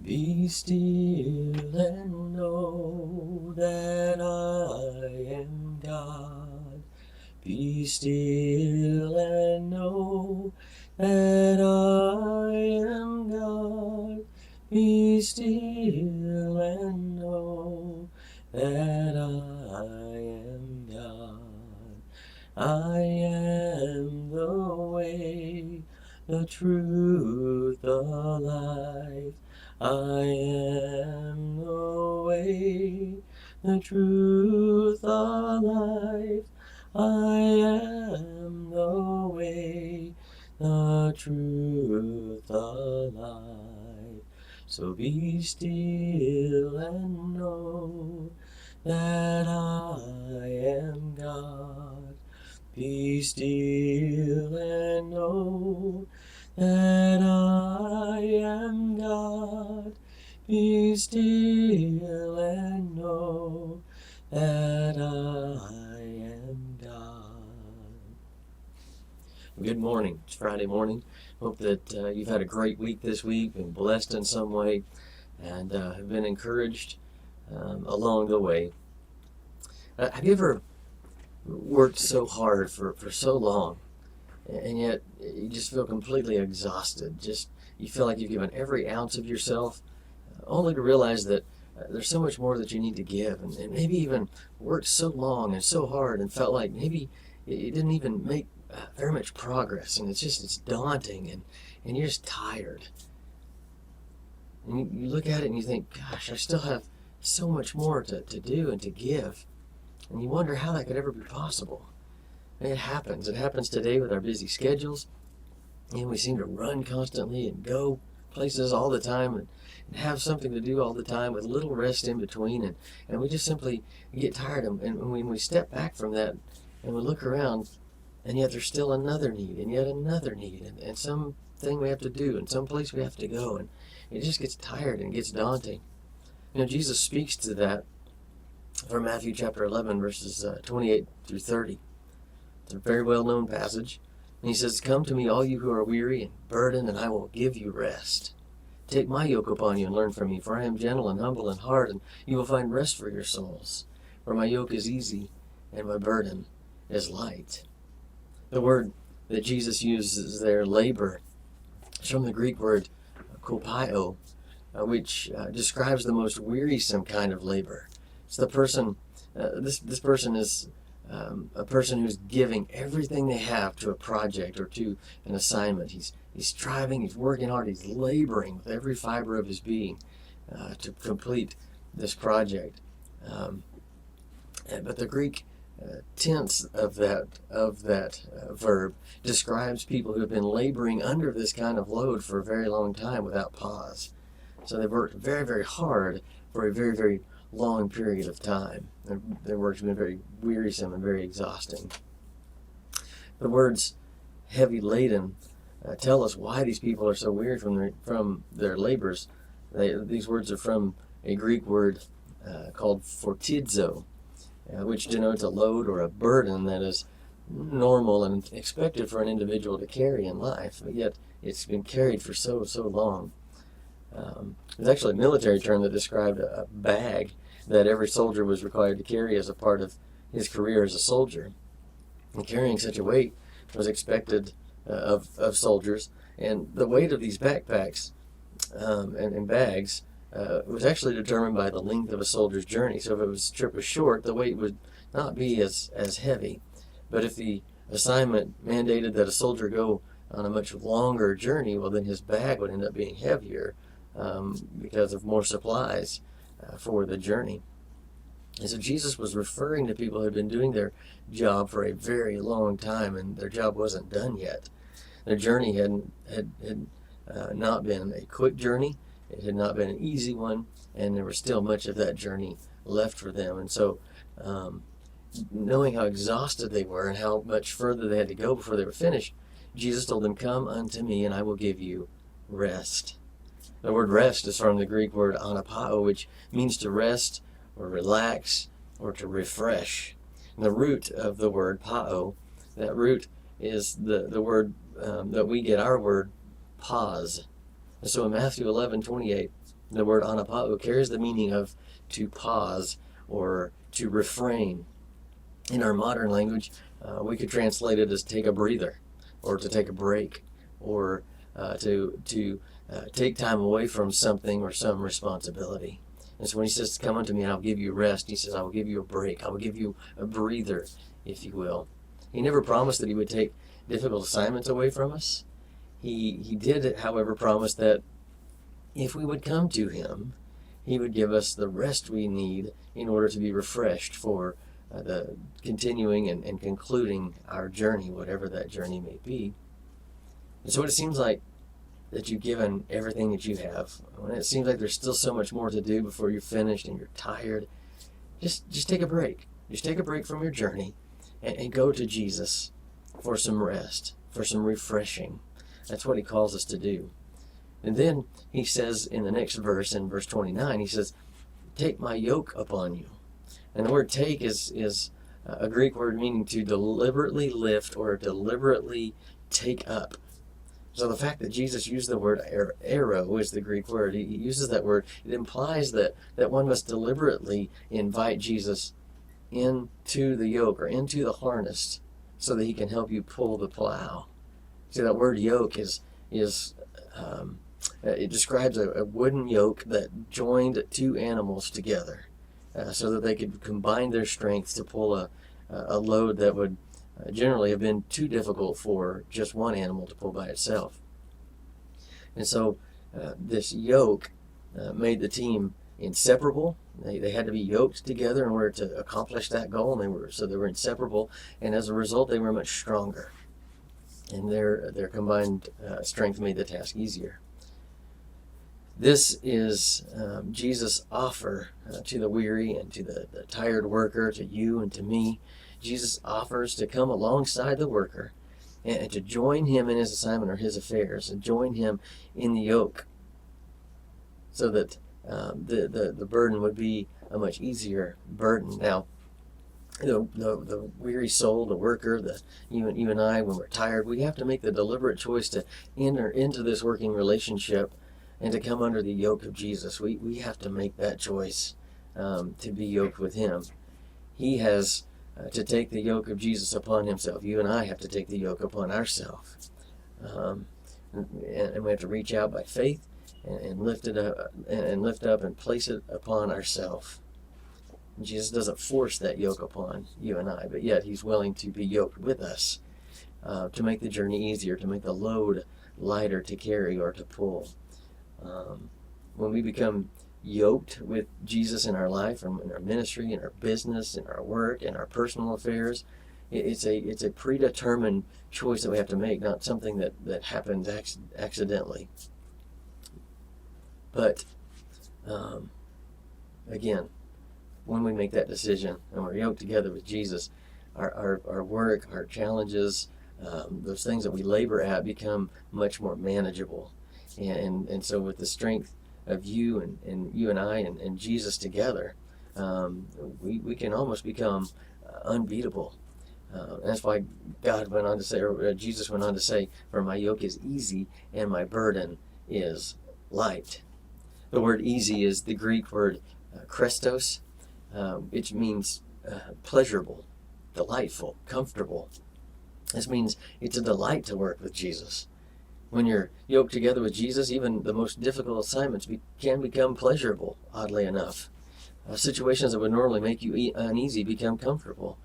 Be still and know that I am God. Be still and know that I am God. Be still and know that I am God. I am the way, the truth, the life. I am the way, the truth, the life. I am the way, the truth, the life. So be still and know that I am God. Be still and know that I am God. Be still and know that I am God. Good morning. It's Friday morning. Hope that you've had a great week this week, been blessed in some way, and have been encouraged along the way. Have you ever worked so hard for so long, and yet you just feel completely exhausted? Just you feel like you've given every ounce of yourself, only to realize that there's so much more that you need to give, and maybe even worked so long and so hard and felt like maybe you didn't even make very much progress, and it's daunting, and you're just tired. And you look at it and you think, gosh, I still have so much more to do and to give. And you wonder how that could ever be possible. And it happens. It happens today with our busy schedules. And we seem to run constantly and go places all the time and have something to do all the time with little rest in between. And we just simply get tired. And when we step back from that and we look around, and yet there's still another need and yet another need and something we have to do and some place we have to go. And it just gets tired and gets daunting. You know, Jesus speaks to that from Matthew chapter 11, verses 28 through 30. It's a very well-known passage. And he says, "Come to me, all you who are weary and burdened, and I will give you rest. Take my yoke upon you and learn from me, for I am gentle and humble in heart, and you will find rest for your souls. For my yoke is easy and my burden is light." The word that Jesus uses there, labor, is from the Greek word kopio, which describes the most wearisome kind of labor. It's the person, this person is a person who's giving everything they have to a project or to an assignment. He's striving, he's working hard, he's laboring with every fiber of his being to complete this project. But the Greek tense of that verb describes people who have been laboring under this kind of load for a very long time without pause. So they've worked very, very hard for a very, very long period of time. Their work's been very wearisome and very exhausting. The words heavy laden tell us why these people are so weary from their labors. These words are from a Greek word called fortidzo, which denotes a load or a burden that is normal and expected for an individual to carry in life, but yet it's been carried for so long. There's actually a military term that described a bag that every soldier was required to carry as a part of his career as a soldier. And carrying such a weight was expected of soldiers, and the weight of these backpacks and bags was actually determined by the length of a soldier's journey. So if the trip was short, the weight would not be as heavy. But if the assignment mandated that a soldier go on a much longer journey, well, then his bag would end up being heavier because of more supplies for the journey. And so Jesus was referring to people who had been doing their job for a very long time, and their job wasn't done yet. Their journey had not been a quick journey. It had not been an easy one, and there was still much of that journey left for them. And so knowing how exhausted they were and how much further they had to go before they were finished, Jesus told them, "Come unto me, and I will give you rest." The word rest is from the Greek word anapao, which means to rest or relax or to refresh. And the root of the word pao, that root is the word that we get our word pause. And so in Matthew 11:28, The word anapao carries the meaning of to pause or to refrain. In our modern language, we could translate it as take a breather, or to take a break, or to take time away from something or some responsibility. And so when he says, come unto me and I'll give you rest, he says, I will give you a break. I will give you a breather, if you will. He never promised that he would take difficult assignments away from us. He did, however, promise that if we would come to him, he would give us the rest we need in order to be refreshed for the continuing and concluding our journey, whatever that journey may be. And so it seems like that you've given everything that you have, when it seems like there's still so much more to do before you're finished and you're tired, just take a break. Just take a break from your journey and go to Jesus for some rest, for some refreshing. That's what he calls us to do. And then he says in the next verse, in verse 29, he says, take my yoke upon you. And the word take is a Greek word meaning to deliberately lift or deliberately take up. So the fact that Jesus used the word arrow is the Greek word. He uses that word. It implies that one must deliberately invite Jesus into the yoke or into the harness so that he can help you pull the plow. See, that word yoke it describes a wooden yoke that joined two animals together so that they could combine their strength to pull a load that would generally have been too difficult for just one animal to pull by itself. And so this yoke made the team inseparable. They had to be yoked together in order to accomplish that goal, and they were inseparable, and as a result they were much stronger. And their combined strength made the task easier. This is Jesus' offer to the weary and to the tired worker, to you and to me. Jesus offers to come alongside the worker and to join him in his assignment or his affairs, and join him in the yoke so that the burden would be a much easier burden. Now, the weary soul, the worker, you and I, when we're tired, we have to make the deliberate choice to enter into this working relationship and to come under the yoke of Jesus. We have to make that choice to be yoked with him. He has to take the yoke of Jesus upon himself. You and I have to take the yoke upon ourselves. And we have to reach out by faith and lift it up and place it upon ourselves. Jesus doesn't force that yoke upon you and I, but yet he's willing to be yoked with us to make the journey easier, to make the load lighter to carry or to pull. When we become yoked with Jesus in our life, in our ministry, in our business, in our work, in our personal affairs, it's a predetermined choice that we have to make, not something that happens accidentally. But again, when we make that decision and we're yoked together with Jesus, our work, our challenges, those things that we labor at become much more manageable. And so with the strength of you and I and Jesus together, we can almost become unbeatable. That's why God went on to say, or Jesus went on to say, for my yoke is easy and my burden is light. The word easy is the Greek word krestos, which means pleasurable, delightful, comfortable. This means it's a delight to work with Jesus. When you're yoked together with Jesus, even the most difficult assignments can become pleasurable, oddly enough. Situations that would normally make you uneasy become comfortable.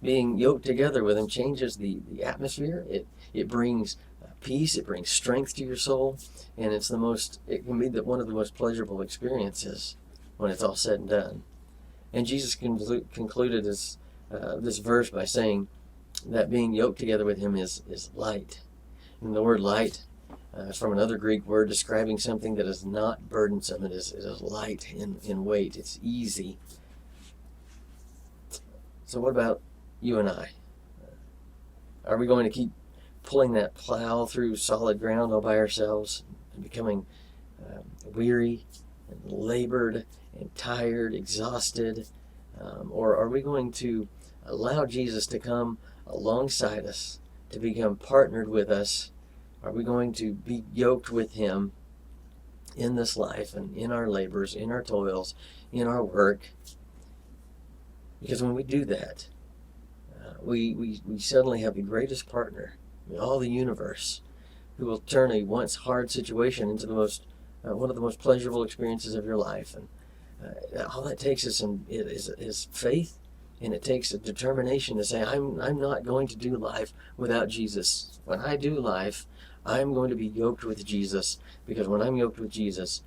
Being yoked together with him changes the atmosphere. It brings peace, it brings strength to your soul, and it can be one of the most pleasurable experiences when it's all said and done. And Jesus concluded this verse by saying that being yoked together with him is light. And the word light is from another Greek word describing something that is not burdensome. It is light in weight. It's easy. So what about you and I? Are we going to keep pulling that plow through solid ground all by ourselves and becoming weary and labored and tired, exhausted? Or are we going to allow Jesus to come alongside us, to become partnered with us? Are we going to be yoked with him in this life and in our labors, in our toils, in our work. Because when we do that, we suddenly have the greatest partner in all the universe, who will turn a once hard situation into the most one of the most pleasurable experiences of your life. And all that takes is faith, and it takes a determination to say, I'm not going to do life without Jesus. When I do life, I'm going to be yoked with Jesus, because when I'm yoked with Jesus,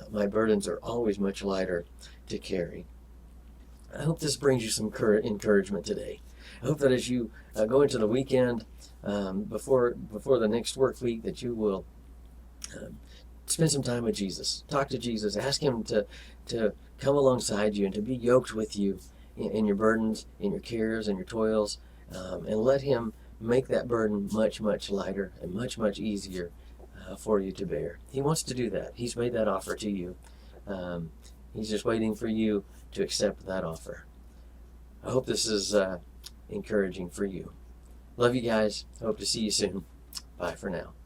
my burdens are always much lighter to carry. I hope this brings you some encouragement today. I hope that as you go into the weekend, before the next work week, that you will spend some time with Jesus. Talk to Jesus. Ask him to come alongside you and to be yoked with you in your burdens, in your cares, and your toils, and let him make that burden much, much lighter and much, much easier for you to bear. He wants to do that. He's made that offer to you. He's just waiting for you to accept that offer. I hope this is encouraging for you. Love you guys. Hope to see you soon. Bye for now.